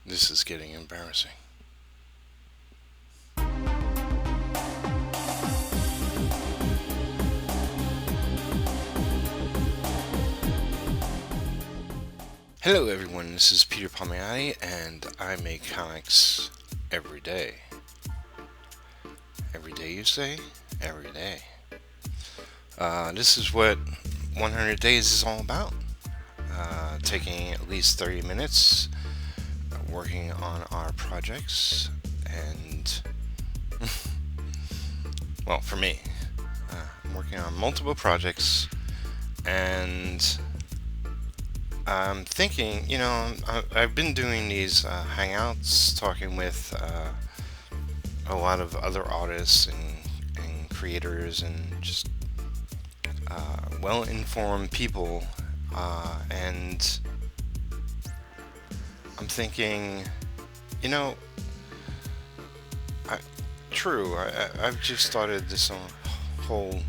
This is getting embarrassing. Hello, everyone. This is Peter Palmiotti, and I make comics every day. Every day, you say? Every day. This is what 100 Days is all about. Taking at least 30 minutes, working on our projects, and, well, for me, I'm working on multiple projects, and I'm thinking, I've been doing these hangouts, talking with a lot of other artists and creators and just well-informed people, and I'm thinking, you know, I, I've just started this whole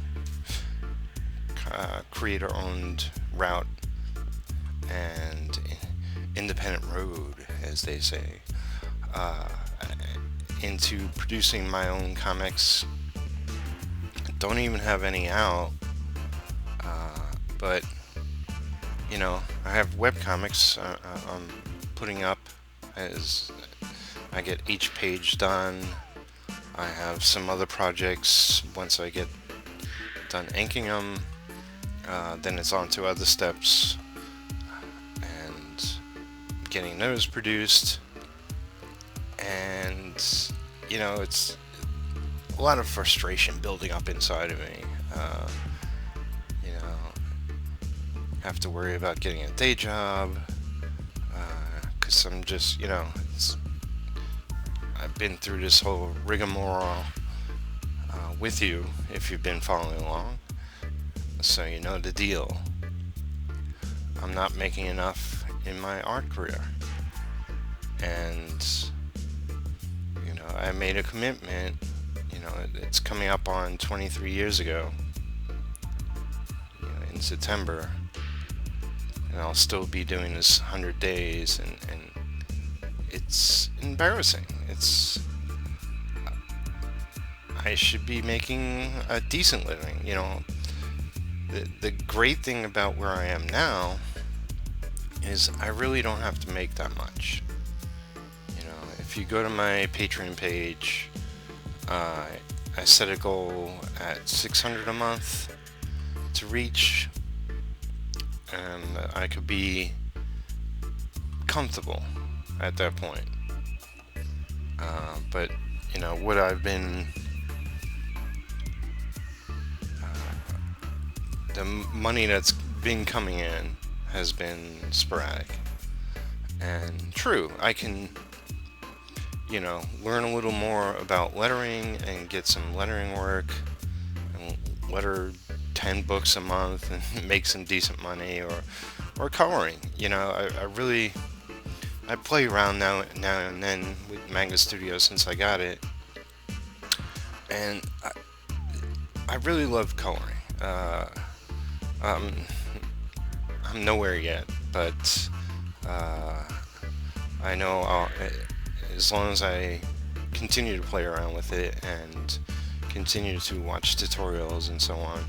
creator-owned route and independent road, as they say, uh, into producing my own comics. Don't even have any out, but I have webcomics I'm putting up as I get each page done. I have some other projects. Once I get done inking them, then it's on to other steps and getting those produced. And it's a lot of frustration building up inside of me. Have to worry about getting a day job, because I'm just, I've been through this whole rigmarole with you if you've been following along, so you know the deal. I'm not making enough in my art career, and I made a commitment. It's coming up on 23 years ago, in September, and I'll still be doing this 100 days, and it's embarrassing. I should be making a decent living. The great thing about where I am now is I really don't have to make that much. If you go to my Patreon page, I set a goal at 600 a month to reach, and I could be comfortable at that point. But what I've been, the money that's been coming in has been sporadic. And true, I can learn a little more about lettering and get some lettering work and letter 10 books a month and make some decent money, or coloring. I play around now and then with Manga Studio since I got it, and I really love coloring. Um, I'm nowhere yet, but I know as long as I continue to play around with it and continue to watch tutorials and so on,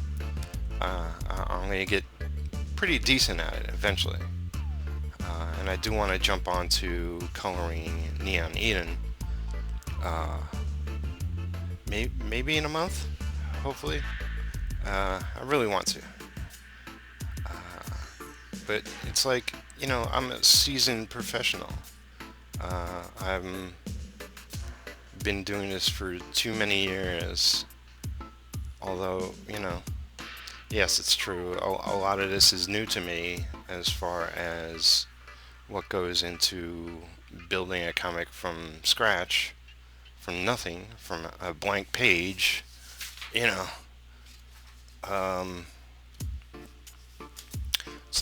I'm going to get pretty decent at it eventually. And I do want to jump onto coloring Neon Eden, maybe in a month, hopefully. I really want to. But it's like, I'm a seasoned professional. I've been doing this for too many years. Although, yes, it's true. A lot of this is new to me as far as what goes into building a comic from scratch, from nothing, from a blank page. It's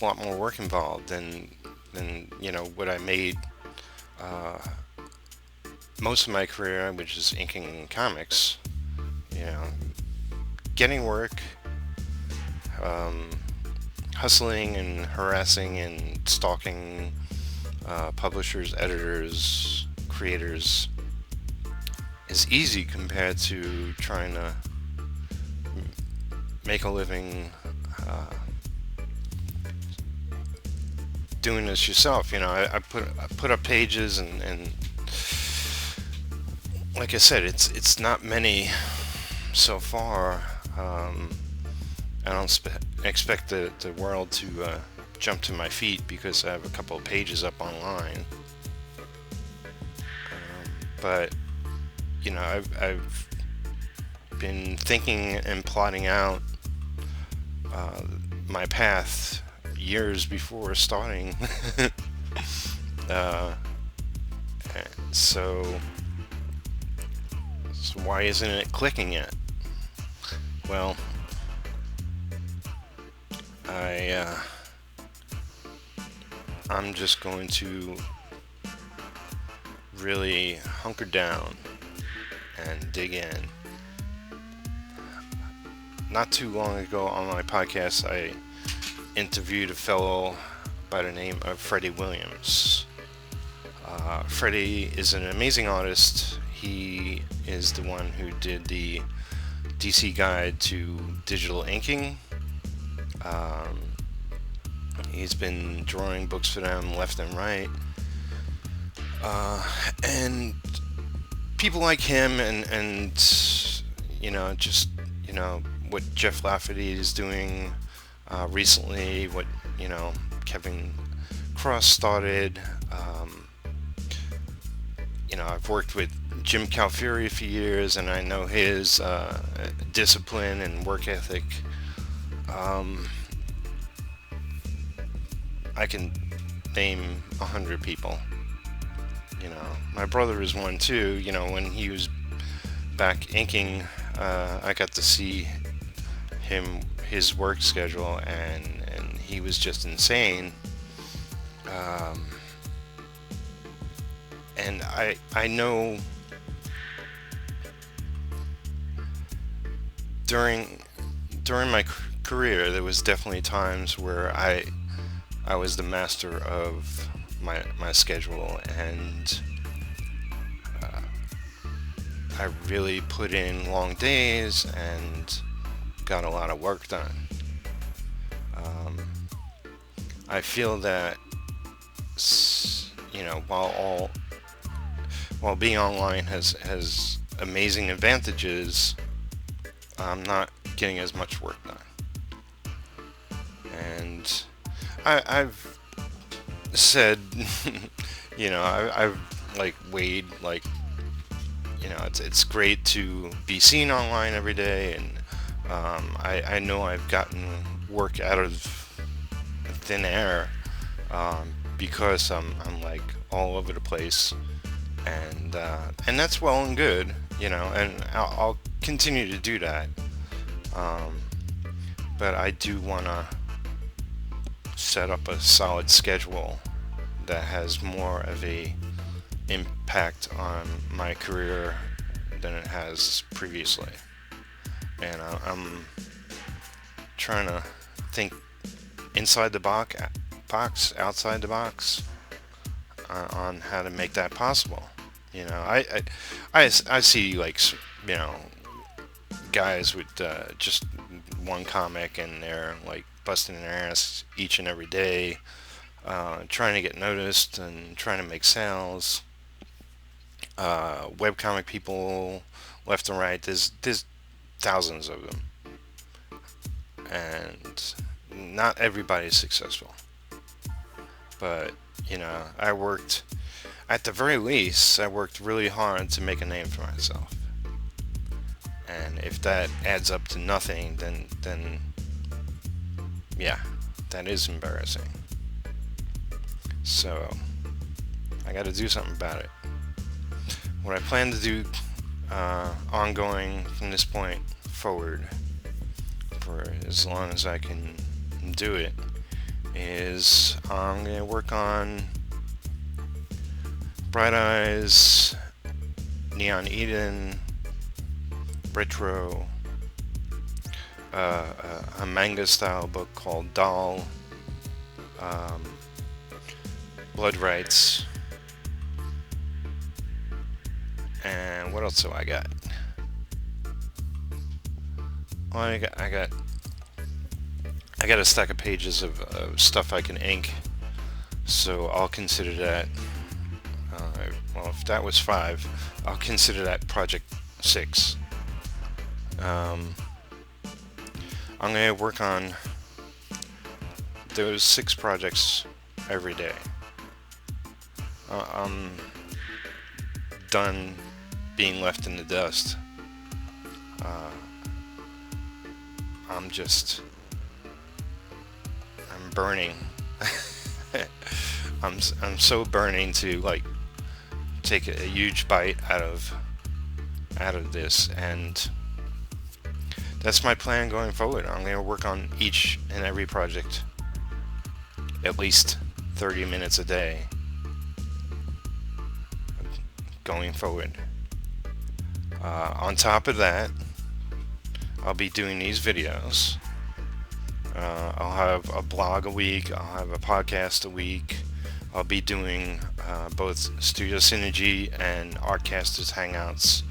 a lot more work involved than what I made most of my career, which is inking comics. Getting work, hustling and harassing and stalking publishers, editors, creators is easy compared to trying to make a living doing this yourself. I put up pages, and like I said, it's not many so far. I don't expect the world to jump to my feet because I have a couple of pages up online. But I've been thinking and plotting out my path years before starting. uh, so why isn't it clicking yet? Well, I'm just going to really hunker down and dig in. Not too long ago on my podcast, I interviewed a fellow by the name of Freddie Williams. Freddie is an amazing artist. He is the one who did the DC guide to digital inking. He's been drawing books for them left and right. And people like him and what Jeff Lafferty is doing recently, what Kevin Cross started. I've worked with Jim Calfury for years, and I know his discipline and work ethic. I can name 100 people. My brother is one too. When he was back inking, I got to see his work schedule, and he was just insane. And I know during my career there was definitely times where I was the master of my schedule, and I really put in long days and got a lot of work done. I feel that while being online has amazing advantages, I'm not getting as much work done. And I've said, I've weighed, it's great to be seen online every day, and I know I've gotten work out of thin air because I'm all over the place, and that's well and good, and I'll continue to do that. But I do want to set up a solid schedule that has more of a impact on my career than it has previously. And I'm trying to think inside the box, outside the box, on how to make that possible. I see guys with just one comic, and they're busting their ass each and every day, trying to get noticed and trying to make sales. Webcomic people left and right. There's thousands of them, and not everybody's successful. But I worked, at the very least, I worked really hard to make a name for myself. And if that adds up to nothing, then yeah, that is embarrassing. So I got to do something about it. What I plan to do ongoing from this point forward, for as long as I can do it, is I'm going to work on Bright Eyes, Neon Eden, Retro, a manga style book called Doll, blood rights, and what else do I got? Well, I got a stack of pages of stuff I can ink, so I'll consider that. Well, if that was 5, I'll consider that project 6. Um, I'm gonna work on those 6 projects every day. I'm done being left in the dust. Uh, I'm burning. I'm so burning to like take a huge bite out of this, and that's my plan going forward. I'm going to work on each and every project at least 30 minutes a day going forward. On top of that, I'll be doing these videos. I'll have a blog a week. I'll have a podcast a week. I'll be doing both Studio Synergy and Artcasters Hangouts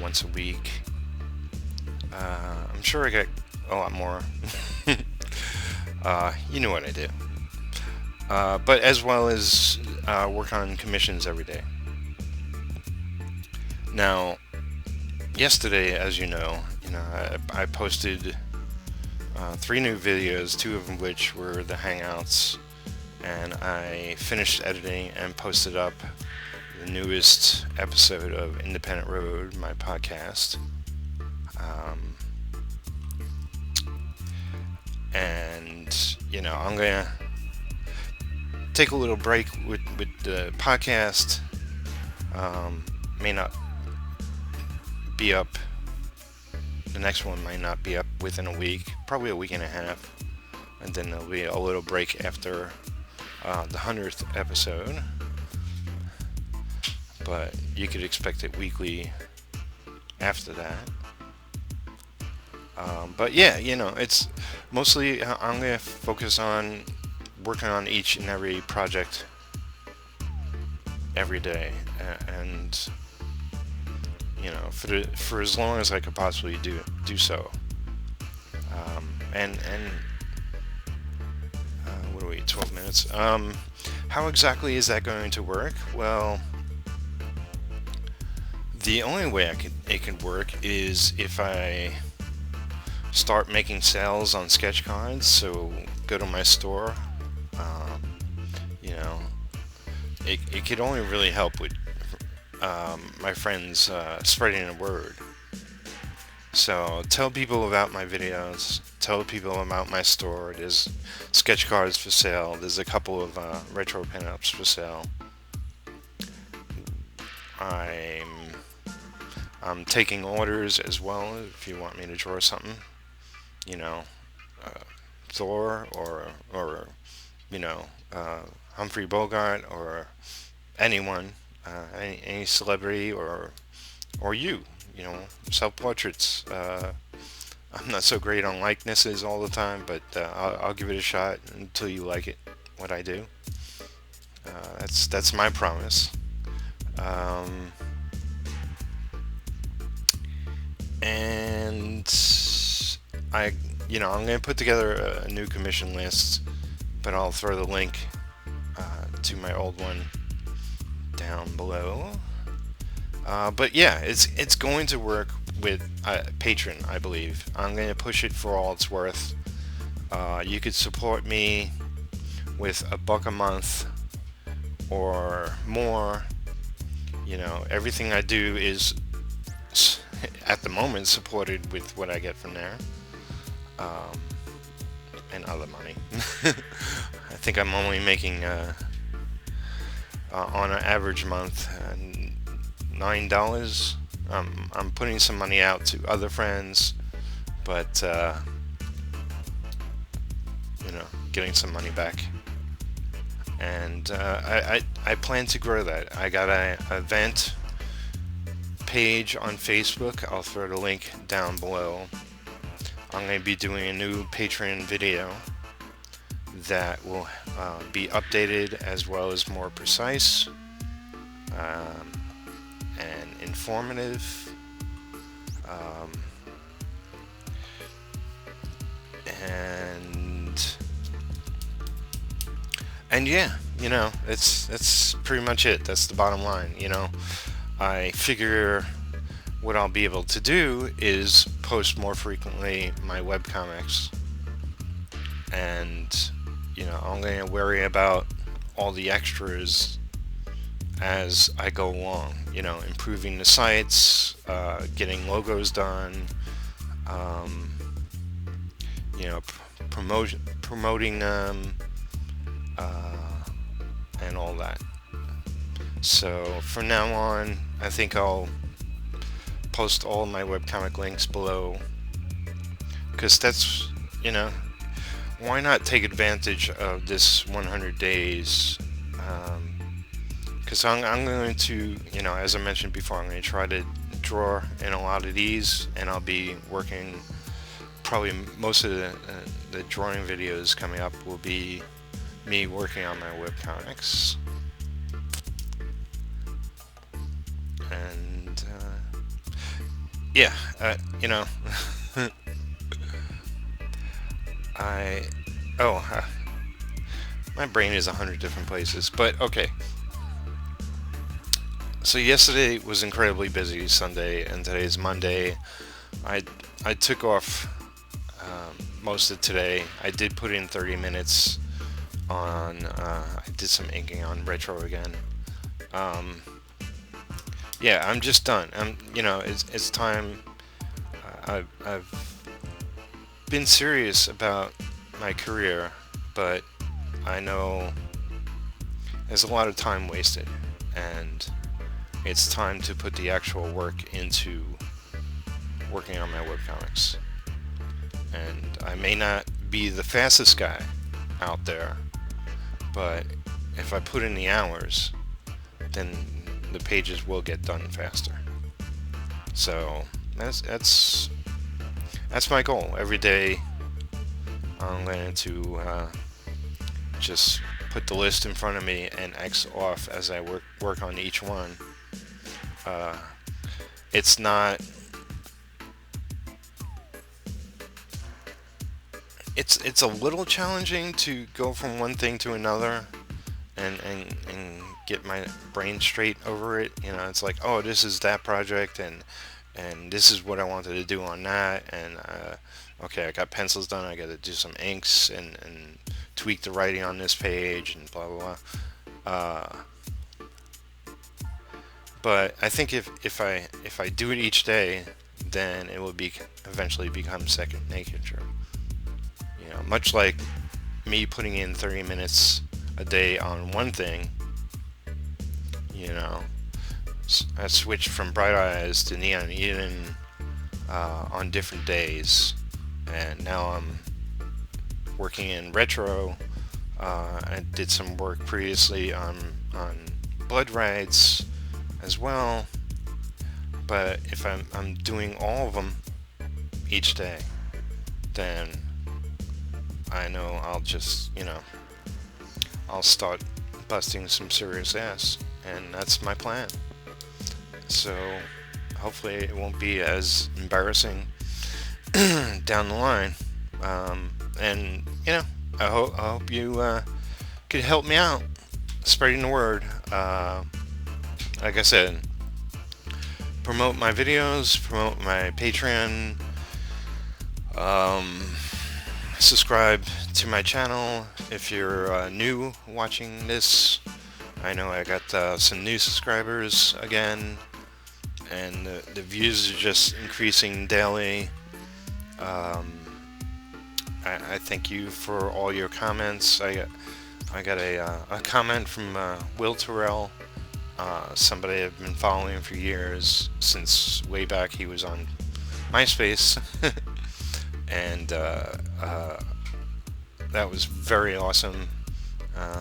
once a week. I'm sure I got a lot more. You know what I do. But as well as work on commissions every day. Now, yesterday, as you know, I posted 3 new videos, 2 of which were the Hangouts, and I finished editing and posted up the newest episode of Independent Road, my podcast. And I'm gonna take a little break with the podcast. May not be up. The next one might not be up within a week, probably a week and a half, and then there'll be a little break after the 100th episode. But you could expect it weekly after that. But yeah, it's mostly I'm gonna focus on working on each and every project every day, and for as long as I could possibly do so. And what are we? 12 minutes. How exactly is that going to work? Well, the only way it can work is if I start making sales on sketch cards. So go to my store. It could only really help with my friends spreading the word. So tell people about my videos. Tell people about my store. There's sketch cards for sale. There's a couple of retro pinups for sale. I'm taking orders as well if you want me to draw something. Thor or Humphrey Bogart or anyone, any celebrity or you, self-portraits. I'm not so great on likenesses all the time, but I'll give it a shot until you like it, what I do. That's my promise. And I'm going to put together a new commission list, but I'll throw the link to my old one down below. But yeah, it's going to work with Patreon, I believe. I'm going to push it for all it's worth. You could support me with $1 a month or more. Everything I do is at the moment supported with what I get from there, and other money. I think I'm only making on an average month $9. I'm putting some money out to other friends, but getting some money back. And I plan to grow that. I got an event page on Facebook. I'll throw the link down below. I'm going to be doing a new Patreon video that will be updated as well as more precise and informative. Um, and and yeah, that's pretty much it. That's the bottom line. I figure what I'll be able to do is post more frequently my webcomics, and I'm going to worry about all the extras as I go along. Improving the sites, getting logos done, um, promoting them, and all that. So from now on, I think I'll post all my webcomic links below, because that's, why not take advantage of this 100 days? Because I'm going to, as I mentioned before, I'm going to try to draw in a lot of these, and I'll be working, probably most of the drawing videos coming up will be me working on my webcomics. And yeah, I my brain is 100 different places, but okay. So yesterday was incredibly busy, Sunday, and today's Monday. I took off most of today. I did put in 30 minutes on. I did some inking on retro again. Yeah, I'm just done. It's time. I've been serious about my career, but I know there's a lot of time wasted, and it's time to put the actual work into working on my webcomics. And I may not be the fastest guy out there, but if I put in the hours, then the pages will get done faster. So that's my goal. Every day I'm going to just put the list in front of me and X off as I work on each one. It's not. It's a little challenging to go from one thing to another and get my brain straight over it. It's like, oh, this is that project, and this is what I wanted to do on that, and okay, I got pencils done, I got to do some inks and tweak the writing on this page and blah blah blah. But I think if I do it each day, then it will eventually become second nature. Much like me putting in 30 minutes a day on one thing. I switched from Bright Eyes to Neon Eden on different days, and now I'm working in retro. I did some work previously on Blood Rides as well, but if I'm doing all of them each day, then I know I'll just, I'll start busting some serious ass, and that's my plan. So hopefully it won't be as embarrassing down the line. And I hope you could help me out spreading the word. Like I said, promote my videos, promote my Patreon, subscribe to my channel if you're new watching this. I know I got some new subscribers again, and the views are just increasing daily. I thank you for all your comments. I got a comment from Will Terrell, somebody I've been following for years, since way back he was on MySpace. And that was very awesome.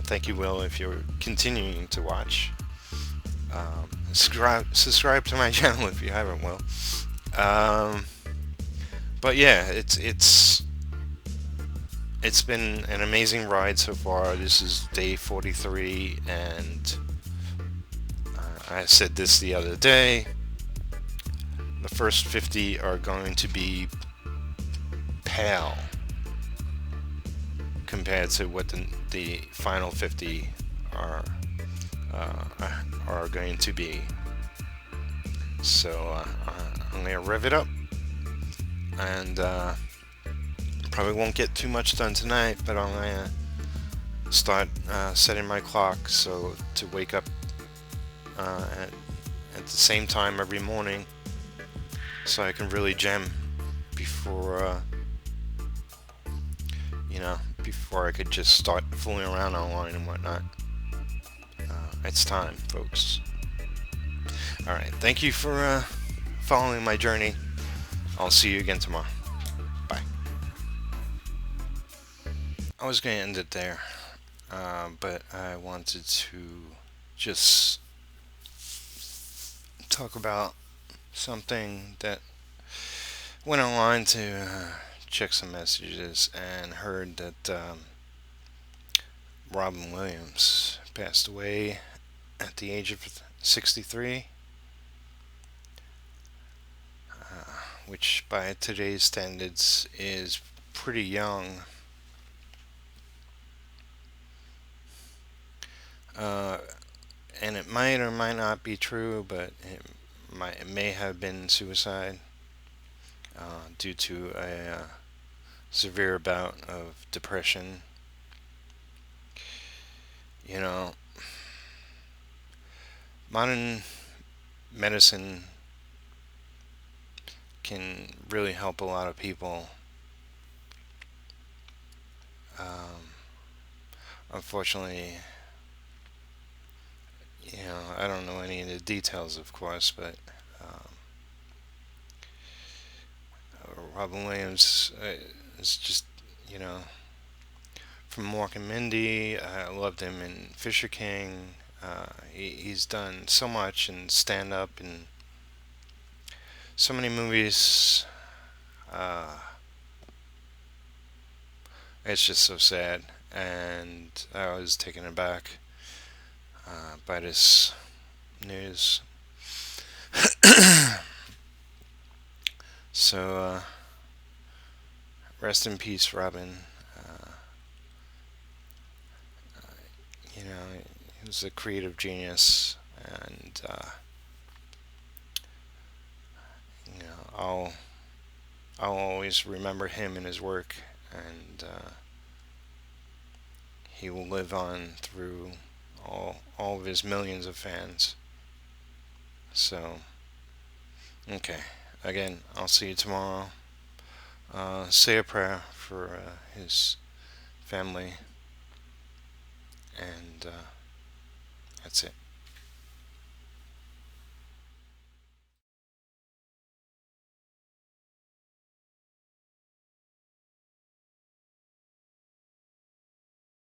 Thank you, Will, if you're continuing to watch. Subscribe to my channel if you haven't, Will. But yeah, it's it's been an amazing ride so far. This is day 43, and I said this the other day. The first 50 are going to be pale compared to what the final 50 are are going to be. So I'm gonna rev it up, and probably won't get too much done tonight, but I'm gonna start setting my clock so to wake up at the same time every morning, so I can really jam before before I could just start fooling around online and whatnot. It's time, folks. All right, thank you for following my journey. I'll see you again tomorrow. Bye. I was going to end it there, but I wanted to just talk about something that went online to check some messages and heard that Robin Williams passed away at the age of 63, which by today's standards is pretty young. And it might or might not be true, but it may have been suicide due to a severe bout of depression. You know, modern medicine can really help a lot of people. Unfortunately, I don't know any of the details, of course, but Robin Williams is just, you know, from Mork and Mindy. I loved him in Fisher King. He's done so much in stand up and so many movies. It's just so sad, and I was taken aback by this news. So, rest in peace, Robin. He was a creative genius, and I'll always remember him and his work, and he will live on through all of his millions of fans. So, okay. Again, I'll see you tomorrow. Say a prayer for his family, and that's it.